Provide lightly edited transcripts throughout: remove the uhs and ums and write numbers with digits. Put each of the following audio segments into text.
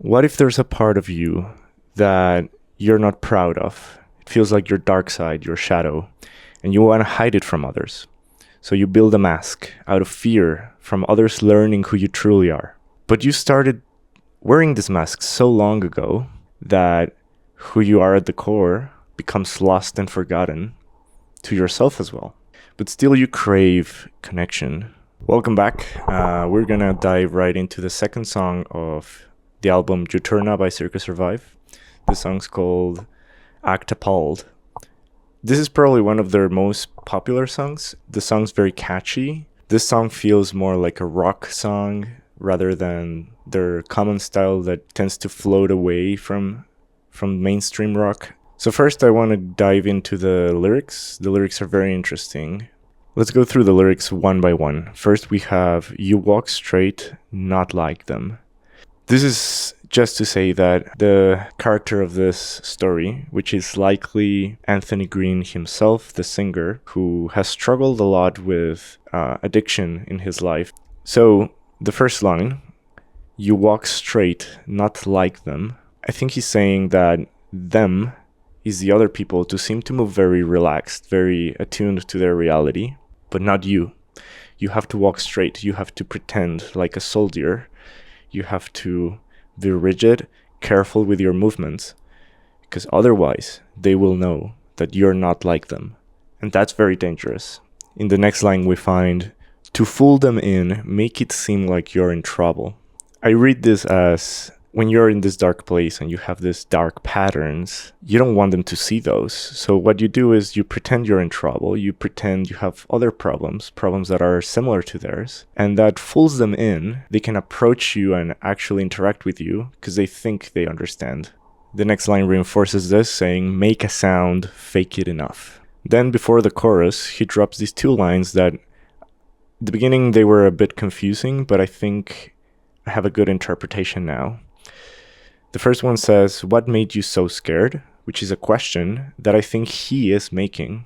What if there's a part of you that you're not proud of? It feels like your dark side, your shadow, and you want to hide it from others. So you build a mask out of fear from others learning who you truly are. But you started wearing this mask so long ago that who you are at the core becomes lost and forgotten to yourself as well. But still you crave connection. Welcome back. We're gonna dive right into the second song of the album Juturna by Circa Survive. The song's called Apalled. This is probably one of their most popular songs. The song's very catchy. This song feels more like a rock song rather than their common style that tends to float away from mainstream rock. So first I want to dive into the lyrics. The lyrics are very interesting. Let's go through the lyrics one by one. First we have, "You walk straight, not like them." This is just to say that the character of this story, which is likely Anthony Green himself, the singer, who has struggled a lot with addiction in his life. So the first line, "You walk straight, not like them." I think he's saying that them is the other people to seem to move very relaxed, very attuned to their reality, but not you. You have to walk straight. You have to pretend like a soldier. You have to be rigid, careful with your movements, because otherwise they will know that you're not like them. And that's very dangerous. In the next line we find, "To fool them in, make it seem like you're in trouble." I read this as when you're in this dark place and you have these dark patterns, you don't want them to see those. So what you do is you pretend you're in trouble, you pretend you have other problems that are similar to theirs, and that fools them in. They can approach you and actually interact with you because they think they understand. The next line reinforces this, saying, "Make a sound, fake it enough." Then before the chorus, he drops these two lines that at the beginning they were a bit confusing, but I think I have a good interpretation now. The first one says, "What made you so scared?" which is a question that I think he is making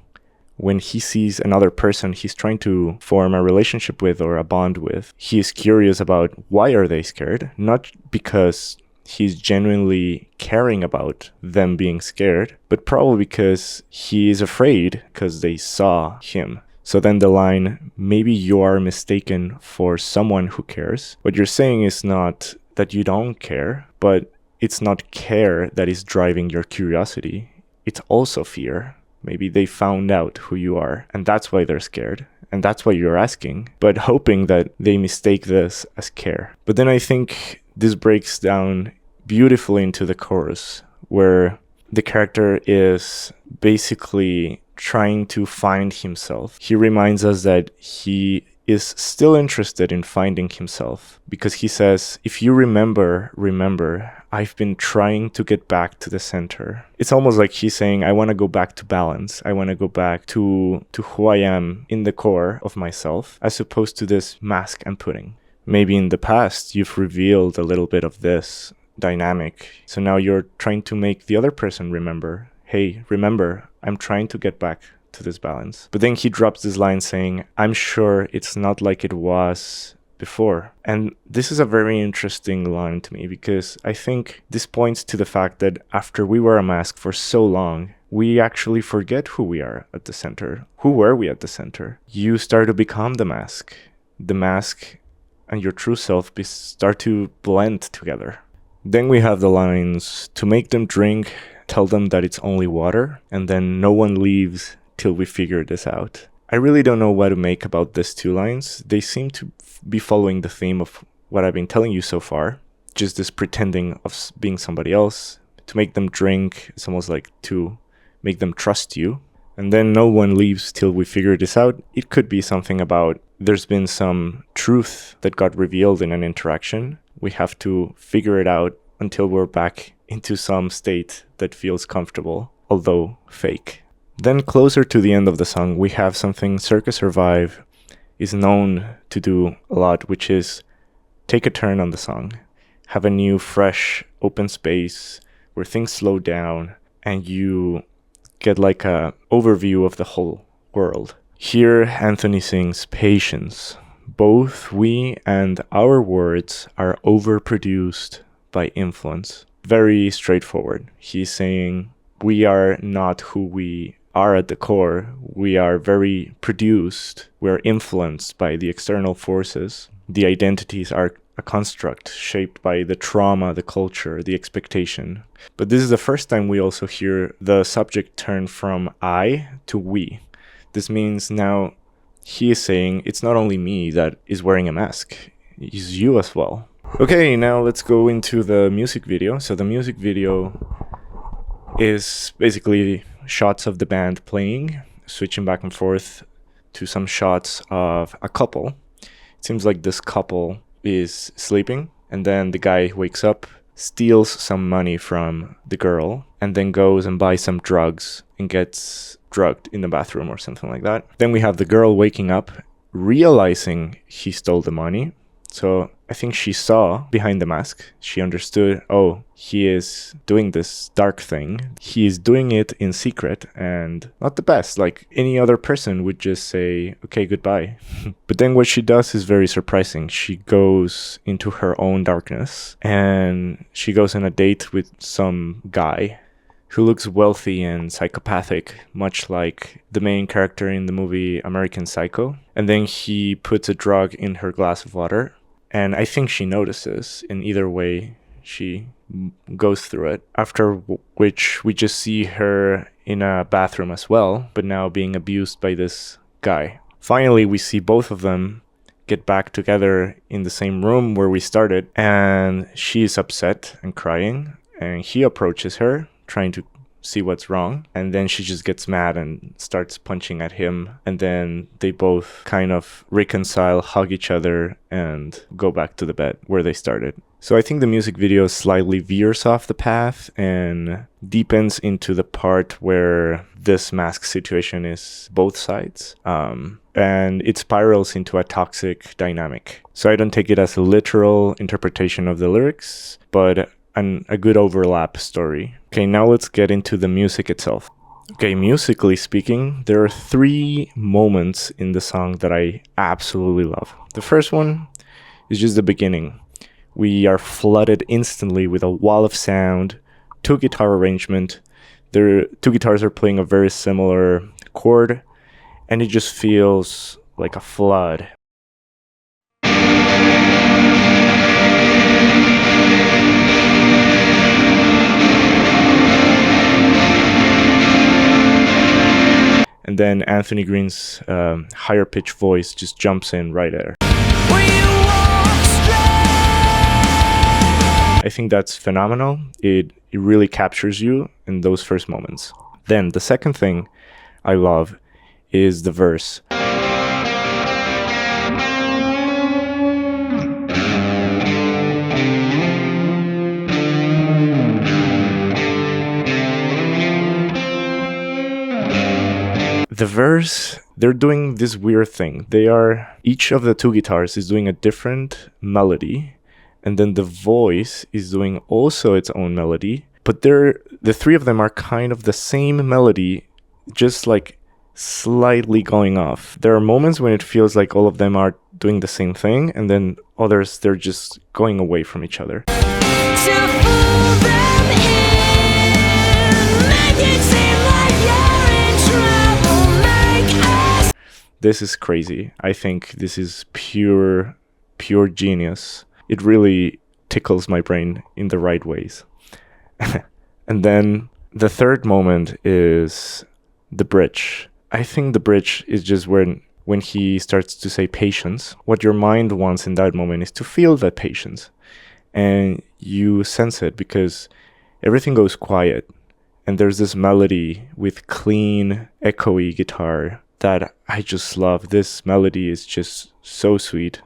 when he sees another person he's trying to form a relationship with or a bond with. He is curious about why are they scared, not because he's genuinely caring about them being scared, but probably because he is afraid because they saw him. So then the line, "Maybe you are mistaken for someone who cares." What you're saying is not that you don't care, but it's not care that is driving your curiosity. It's also fear. Maybe they found out who you are, and that's why they're scared. And that's why you're asking, but hoping that they mistake this as care. But then I think this breaks down beautifully into the chorus, where the character is basically trying to find himself. He reminds us that he is still interested in finding himself, because he says, "If you remember, I've been trying to get back to the center." It's almost like he's saying, I want to go back to balance. I want to go back to who I am in the core of myself, as opposed to this mask I'm putting. Maybe in the past, you've revealed a little bit of this dynamic. So now you're trying to make the other person remember, hey, remember, I'm trying to get back to this balance. But then he drops this line saying, "I'm sure it's not like it was before." And this is a very interesting line to me, because I think this points to the fact that after we wear a mask for so long, we actually forget who we are at the center. Who were we at the center? You start to become the mask. The mask and your true self start to blend together. Then we have the lines, "To make them drink, tell them that it's only water, and then no one leaves till we figure this out." I really don't know what to make about these two lines. They seem to be following the theme of what I've been telling you so far, just this pretending of being somebody else. To make them drink, it's almost like to make them trust you. And then no one leaves till we figure this out. It could be something about there's been some truth that got revealed in an interaction. We have to figure it out until we're back into some state that feels comfortable, although fake. Then closer to the end of the song, we have something Circa Survive is known to do a lot, which is take a turn on the song, have a new, fresh, open space where things slow down and you get like a overview of the whole world. Here, Anthony sings patience. Both we and our words are overproduced by influence. Very straightforward. He's saying we are not who we are at the core. We are very produced. We're influenced by the external forces. The identities are a construct shaped by the trauma, the culture, the expectation. But this is the first time we also hear the subject turn from I to we. This means now he is saying it's not only me that is wearing a mask, it's you as well. Okay, now let's go into the music video. So the music video is basically shots of the band playing, switching back and forth to some shots of a couple. It seems like this couple is sleeping, and then the guy wakes up, steals some money from the girl, and then goes and buys some drugs and gets drugged in the bathroom or something like that. Then we have the girl waking up, realizing he stole the money. So I think she saw behind the mask. She understood, oh, he is doing this dark thing. He is doing it in secret and not the best. Like any other person would just say, okay, goodbye. But then what she does is very surprising. She goes into her own darkness and she goes on a date with some guy who looks wealthy and psychopathic, much like the main character in the movie American Psycho. And then he puts a drug in her glass of water. And I think she notices. In either way, she goes through it. After which we just see her in a bathroom as well, but now being abused by this guy. Finally, we see both of them get back together in the same room where we started. And she is upset and crying. And he approaches her, trying to see what's wrong, and then she just gets mad and starts punching at him, and then they both kind of reconcile, hug each other, and go back to the bed where they started. So I think the music video slightly veers off the path and deepens into the part where this mask situation is both sides, and it spirals into a toxic dynamic. So I don't take it as a literal interpretation of the lyrics, but a good overlap story. Okay, now let's get into the music itself. Okay, musically speaking, there are 3 moments in the song that I absolutely love. The first one is just the beginning. We are flooded instantly with a wall of sound, 2 guitar arrangement. The 2 guitars are playing a very similar chord, and it just feels like a flood. And then Anthony Green's higher pitched voice just jumps in right there. I think that's phenomenal. It really captures you in those first moments. Then the second thing I love is the verse. The verse, they're doing this weird thing. Each of the 2 guitars is doing a different melody, and then the voice is doing also its own melody, but the 3 of them are kind of the same melody, just like slightly going off. There are moments when it feels like all of them are doing the same thing, and then others, they're just going away from each other. This is crazy. I think this is pure genius. It really tickles my brain in the right ways. And then the third moment is the bridge. I think the bridge is just when he starts to say patience. What your mind wants in that moment is to feel that patience. And you sense it because everything goes quiet. And there's this melody with clean, echoey guitar that I just love. This melody is just so sweet.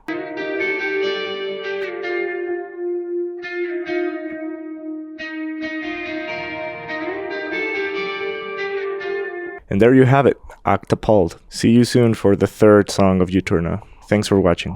And there you have it, Apalled. See you soon for the 3rd song of Juturna. Thanks for watching.